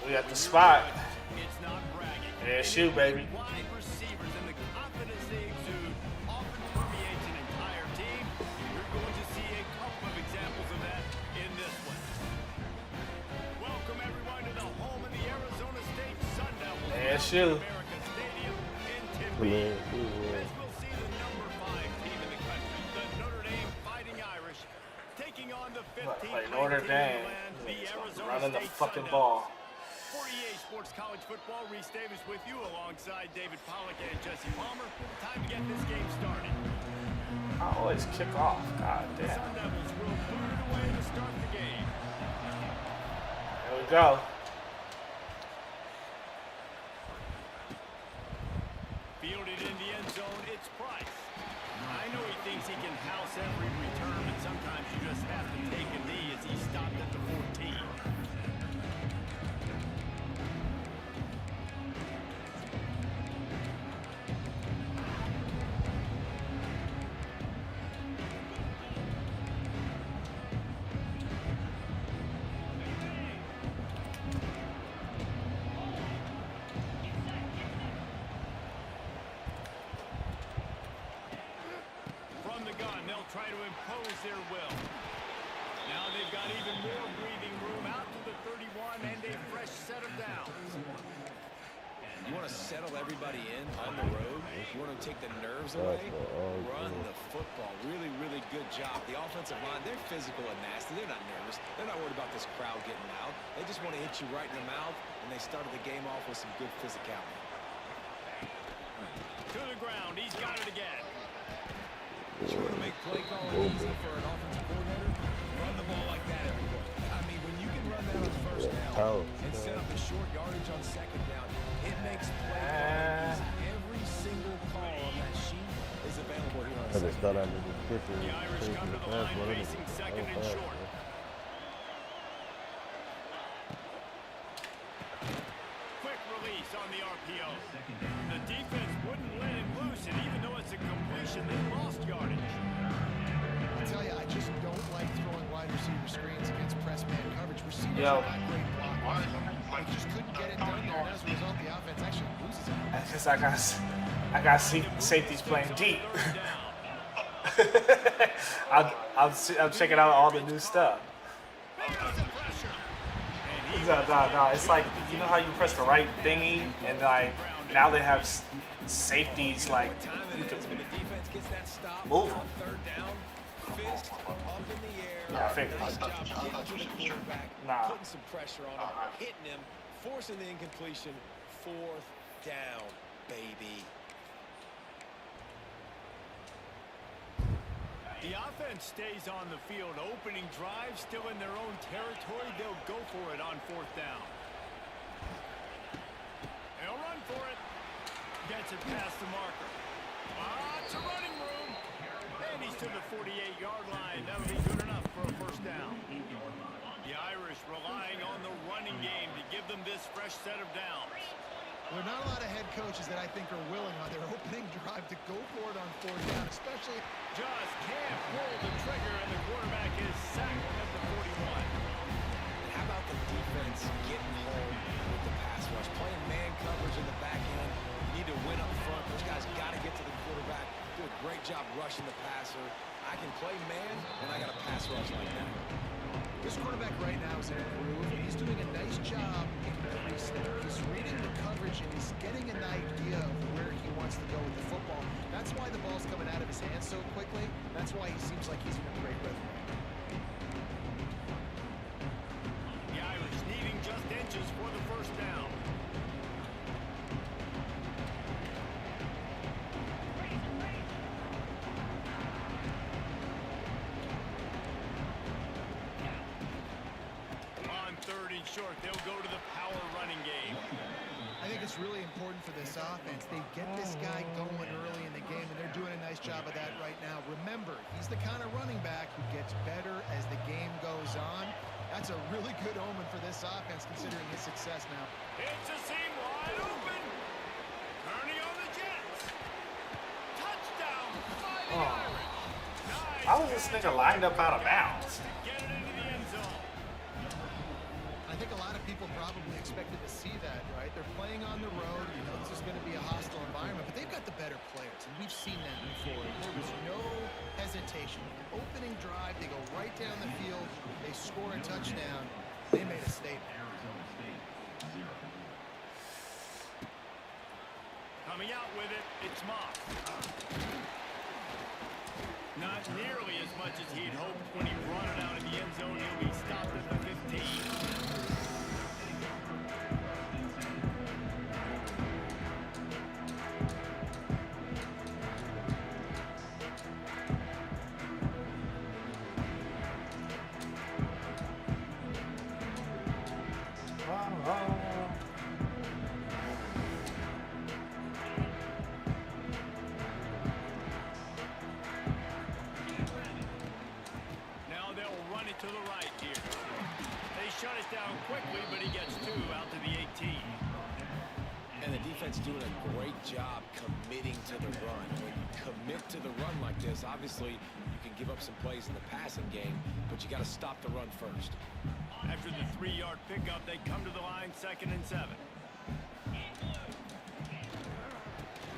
We got the spot. Yeah, shoot, baby. Yeah, shoot. Play Notre Dame. Running the fucking ball. 48 Sports College Football. Reese Davis with you alongside David Pollock and Jesse Palmer. Time to get this game started. I always kick off. God damn. The Sun Devils will put it away to start the game. There we go. Fielded in the end zone, it's Price. I know he thinks he can house every return, but sometimes you just have to take a knee as he stopped at the 14. Try to impose their will. Now they've got even more breathing room out to the 31 and a fresh set of downs. You want to settle everybody in on the road? You want to take the nerves away? Run the football. Really, really good job. The offensive line, they're physical and nasty. They're not nervous. They're not worried about this crowd getting loud. They just want to hit you right in the mouth, and they started the game off with some good physicality. To the ground. He's got it again. You want to make play calling easy for an offensive coordinator? Run the ball like that everywhere. I mean, when you can run that on first down and set up the short yardage on second down, it makes play calling easy. Every single call on that sheet is available here on second down. The Irish come to the line facing second and short. Quick release on the RPO. The defense wouldn't let him loose, and even though it's a completion, they lost yardage. I tell you, I just don't like throwing wide receiver screens against press man coverage. Receivers are not great blockers. I just couldn't get it done there, and as a result, the offense actually loses it. That's because I got safeties playing deep. I'm checking out all the new stuff. No, it's like, you know how you press the right thingy, and like now they have safeties like you can move them. Yeah, I figured. Nah. Putting some pressure on him, hitting him, forcing the incompletion. 4th down, baby. The offense stays on the field. Opening drive, still in their own territory. They'll go for it on 4th down. They'll run for it. Gets it past the marker. Lots of running room. And he's to the 48-yard line. That'll be good enough for a first down. The Irish relying on the running game to give them this fresh set of downs. There are not a lot of head coaches that I think are willing on their opening drive to go for it on 4th down, especially. Just can't pull the trigger, and the quarterback is sacked at the 41. And how about the defense getting home with the pass rush? Playing man coverage in the back end. You need to win up front. Those guys got to get to the quarterback. Do a great job rushing the passer. I can play man, and I got a pass rush like that. This quarterback right now is in a groove, and he's doing a nice job increasing. He's reading the coverage, and he's getting an idea of where he wants to go with the football. That's why the ball's coming out of his hands so quickly. That's why he seems like he's in a great rhythm. The Irish needing just inches for the first down. Short, they'll go to the power running game. I think it's really important for this offense. They get this guy going early in the game, and they're doing a nice job of that right now. Remember, he's the kind of running back who gets better as the game goes on. That's a really good omen for this offense, considering his success now. It's a seam wide open. Turning on the Jets. Touchdown, Fighting Irish. Nice. How was this nigga lined up out of bounds? Get it into the end zone. I think a lot of people probably expected to see that, right? They're playing on the road. You know this is going to be a hostile environment, but they've got the better players, and we've seen that before. There was no hesitation. Opening drive, they go right down the field. They score a touchdown. They made a statement. Coming out with it, it's Moss. Not nearly as much as he'd hoped when he brought it out in the end zone. He'll be stopped at the 15. To the right here. They shut it down quickly, but he gets 2 out to the 18. And the defense doing a great job committing to the run. When you commit to the run like this, obviously you can give up some plays in the passing game, but you got to stop the run first. After the 3-yard pickup, they come to the line, 2nd and 7.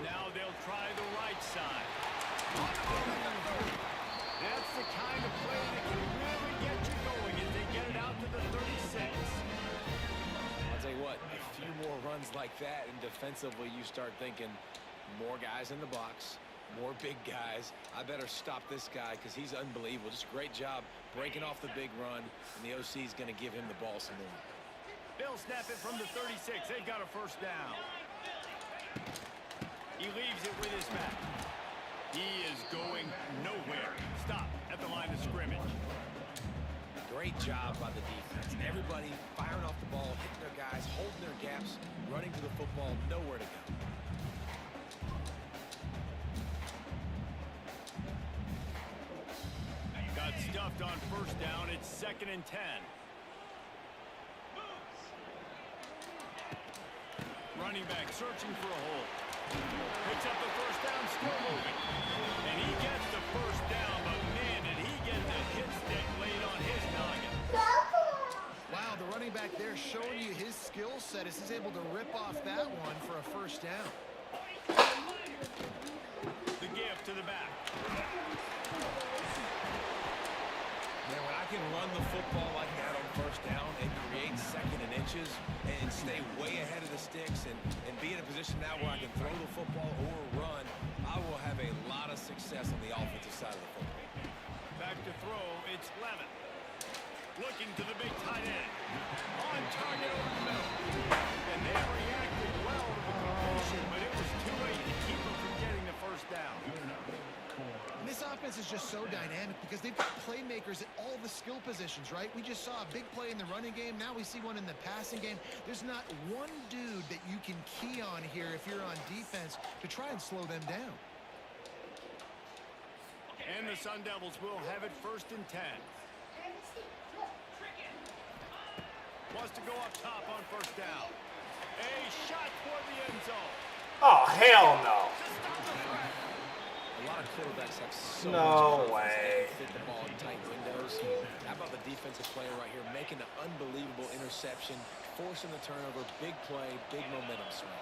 Now they'll try the right side. That's the kind of play that can really get you going as they get it out to the 36. I'll tell you what, a few more runs like that, and defensively you start thinking more guys in the box, more big guys. I better stop this guy because he's unbelievable. Just a great job breaking off the big run, and the OC is going to give him the ball some more. They'll snap it from the 36. They've got a first down. He leaves it with his back. He is going nowhere. Stop at the line of scrimmage. Great job by the defense. Everybody firing off the ball, hitting their guys, holding their gaps, running to the football, nowhere to go. Got stuffed on first down. It's 2nd and 10. Running back searching for a hole. Picks up the first down, still moving. And he gets the first down, but man, did he get the hit stick laid on his noggin. Wow, the running back there showing you his skill set as he's able to rip off that one for a first down. The give to the back. Man, when I can run the football like that on first down and create 2nd and inches and stay way ahead of the sticks and be in a position now where I can throw the football or run, I will have a lot of success on the offensive side of the football. Back to throw, it's Levin. Looking to the big tight end. On target over the middle. And they reacted well to the completion, but it was too late to keep them from getting the first down. And this offense is just so dynamic because they've got playmakers at all the skill positions, right? We just saw a big play in the running game. Now we see one in the passing game. There's not one dude that you can key on here if you're on defense to try and slow them down. And the Sun Devils will have it 1st and 10. Wants to go up top on first down. A shot for the end zone. Oh, hell no. A lot of quarterbacks have so No much way. confidence they can fit the ball in tight windows. How about the defensive player right here making an unbelievable interception, forcing the turnover, big play, big momentum swing.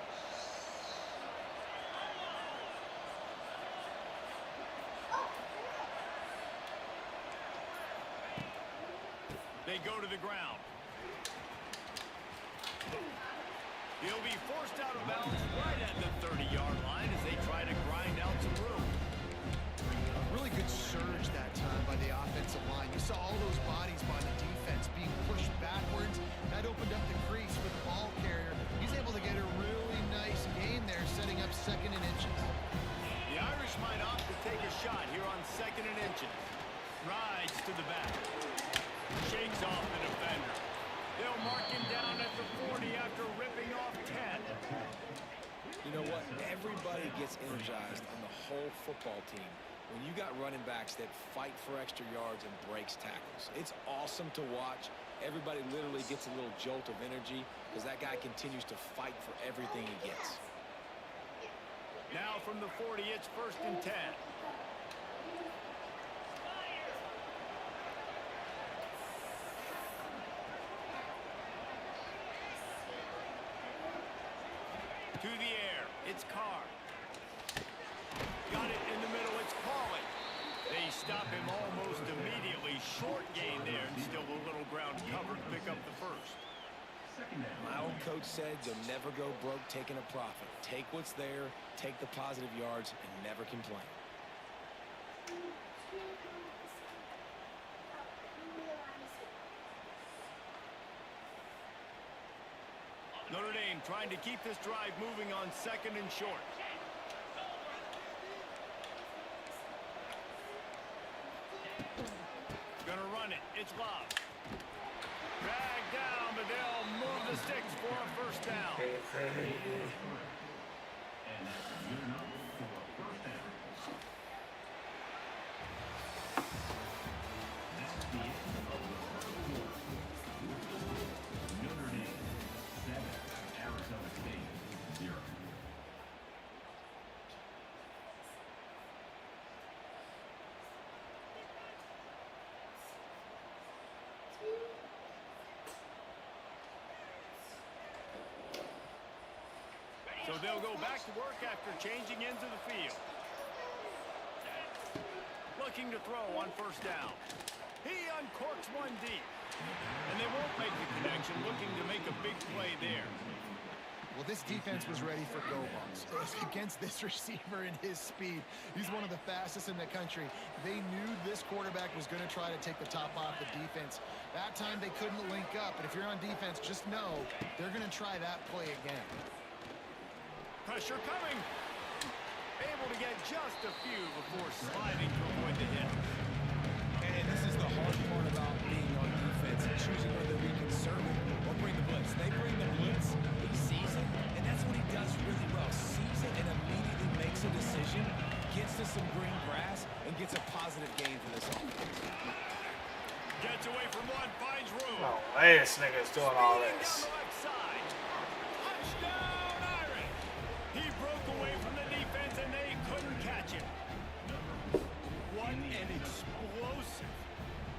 They go to the ground. He'll be forced out of bounds right at the 30-yard line as they try to grind out some room. Really good surge that time by the offensive line. You saw all those bodies by the defense being pushed backwards. That opened up the crease for the ball carrier. He's able to get a really nice gain there, setting up 2nd and inches. The Irish might opt to take a shot here on 2nd and inches. Rides to the back. Shakes off the defender. They'll mark him down at the 40 after ripping off 10. You know what? Everybody gets energized on the whole football team when you got running backs that fight for extra yards and breaks tackles. It's awesome to watch. Everybody literally gets a little jolt of energy because that guy continues to fight for everything he gets. Now from the 40, it's 1st and 10. To the air. It's Carr. Got it in the middle. It's Pauly. They stop him almost immediately. Short gain there. And still a little ground covered. Pick up the first. My old coach said you'll never go broke taking a profit. Take what's there, take the positive yards, and never complain. Notre Dame trying to keep this drive moving on 2nd and short. Gonna run it. It's Love. Drag down, but they'll move the sticks for a first down. So they'll go back to work after changing into the field. Looking to throw on first down. He uncorks one deep. And they won't make the connection, looking to make a big play there. Well, this defense was ready for go balls. Against this receiver and his speed, he's one of the fastest in the country. They knew this quarterback was going to try to take the top off the defense. That time they couldn't link up, but if you're on defense, just know they're going to try that play again. Pressure coming. Able to get just a few before sliding to avoid the hit. And this is the hard part about being on defense and choosing whether we conserve it or bring the blitz. They bring the blitz, he sees it, and that's what he does really well. Sees it and immediately makes a decision, gets to some green grass, and gets a positive gain for this offense. Gets away from one, finds room. No way this nigga's doing all this. Down the left side. Touchdown, Irish. He broke away from the defense, and they couldn't catch him. What an explosive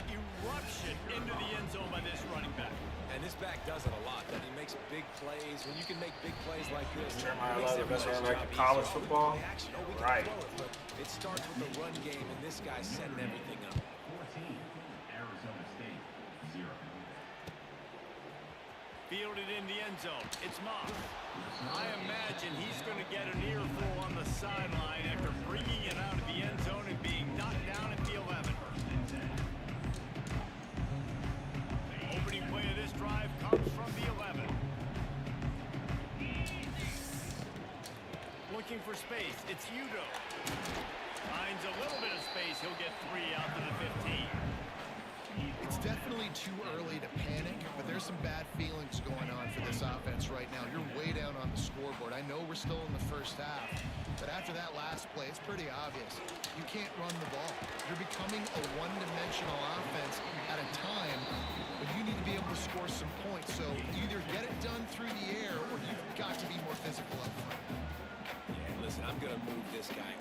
eruption into the end zone by this running back. And this back does it a lot. That he makes big plays. When you can make big plays like this, Jeremiah Love, the best running back in college football. Right. It starts with the run game, and this guy's setting everything up. Fielded in the end zone. It's Moss. I imagine he's going to get an earful on the sideline after bringing it out of the end zone and being knocked down at the 11. The opening play of this drive comes from the 11. Looking for space. It's Udo. Finds a little bit of space. He'll get 3 out to the 15. It's definitely too early to panic, but there's some bad feelings going on for this offense right now. You're way down on the scoreboard. I know we're still in the first half, but after that last play, it's pretty obvious. You can't run the ball. You're becoming a one-dimensional offense at a time, but you need to be able to score some points. So either get it done through the air, or you've got to be more physical up front. Yeah, listen, I'm going to move this guy.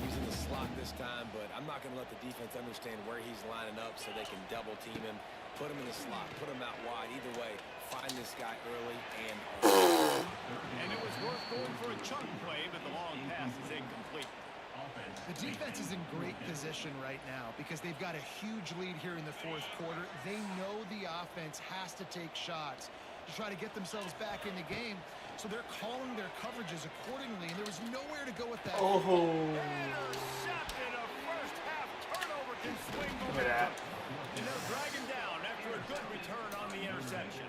He's in the slot this time, but I'm not going to let the defense understand where he's lining up so they can double team him, put him in the slot, put him out wide. Either way, find this guy early and often. And it was worth going for a chunk play, but the long pass is incomplete. The defense is in great position right now because they've got a huge lead here in the fourth quarter. They know the offense has to take shots to try to get themselves back in the game. So they're calling their coverages accordingly, and there was nowhere to go with that. Oh. Intercepted. A first half turnover can swing Look at that. and they're dragging down after a good return on the interception.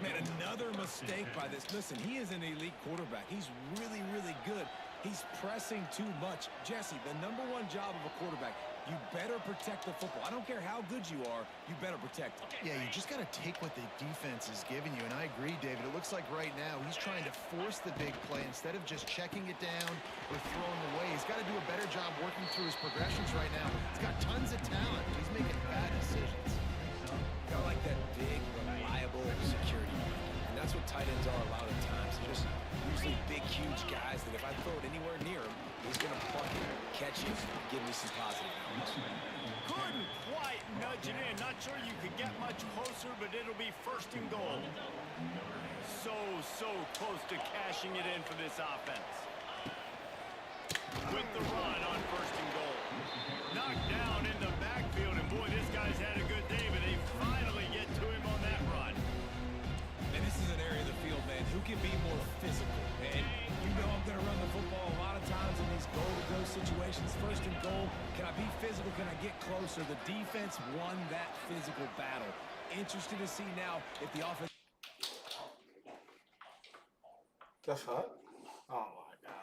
Man, another mistake by this. Listen, he is an elite quarterback. He's really, really good. He's pressing too much. Jesse, the #1 job of a quarterback, you better protect the football. I don't care how good you are, you better protect it. Yeah, you just got to take what the defense is giving you, and I agree, David. It looks like right now he's trying to force the big play instead of just checking it down or throwing away. He's got to do a better job working through his progressions right now. He's got tons of talent. He's making bad decisions. I like that big, reliable security blanket. And that's what tight ends are a lot of times. They're just usually big, huge guys that if I throw it anywhere near him, he's going to pluck it, catch it, and give me some positive numbers. Couldn't quite nudge it in. Not sure you could get much closer, but it'll be 1st and goal. So close to cashing it in for this offense. With the run on 1st and goal. Knocked down in the backfield, and boy, this guy's had a good day, but they finally get to him on that run. And this is an area of the field, man, who can be more physical. And you know I'm going to run the football a lot of times in these goal-to-go situations. 1st and goal, can I be physical? Can I get closer? The defense won that physical battle. Interested to see now if the offense... The fuck? Oh my god.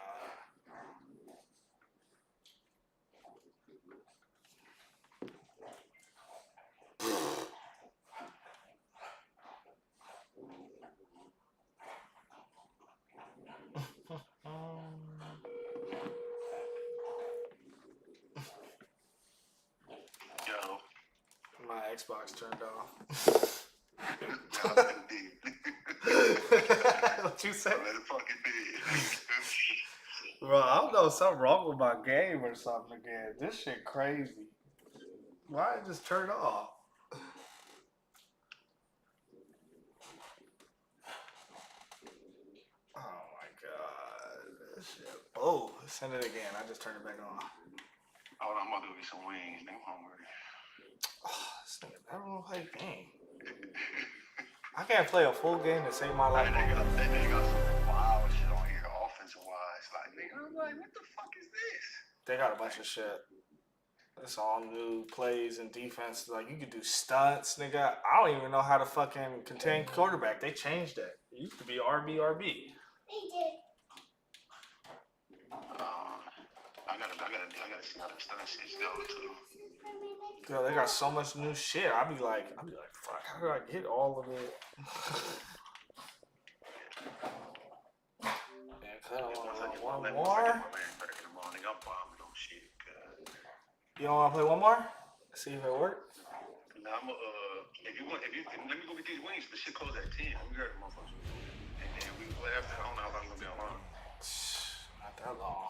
Yo. My Xbox turned off. What you say? Let it fucking be. Bro, I don't know, something wrong with my game or something again. This shit crazy. Why it just turn off? Oh my god. This shit. Oh, send it again. I just turned it back on. Oh, I'm about to go get some wings. I'm hungry. Oh, this nigga never wanna play a game. I can't play a full game to save my life. They got some wild shit on here, offensive wise. Like, nigga, I'm like, what the fuck is this? They got a bunch of shit. It's all new plays and defense. Like, you could do stunts, nigga. I don't even know how to fucking contain quarterback. They changed that. It used to be RB. I gotta see how the stunt shit's going too. Yo, they got so much new shit. I'd be like, fuck, how did I get all of it? Yeah, cut on one more. You don't want to play one more? See if it works. Now I'm if you let me go get these wings. The shit closed at 10. We heard the motherfuckers. And then we play after. I don't know how long we're gonna be online. Not that long.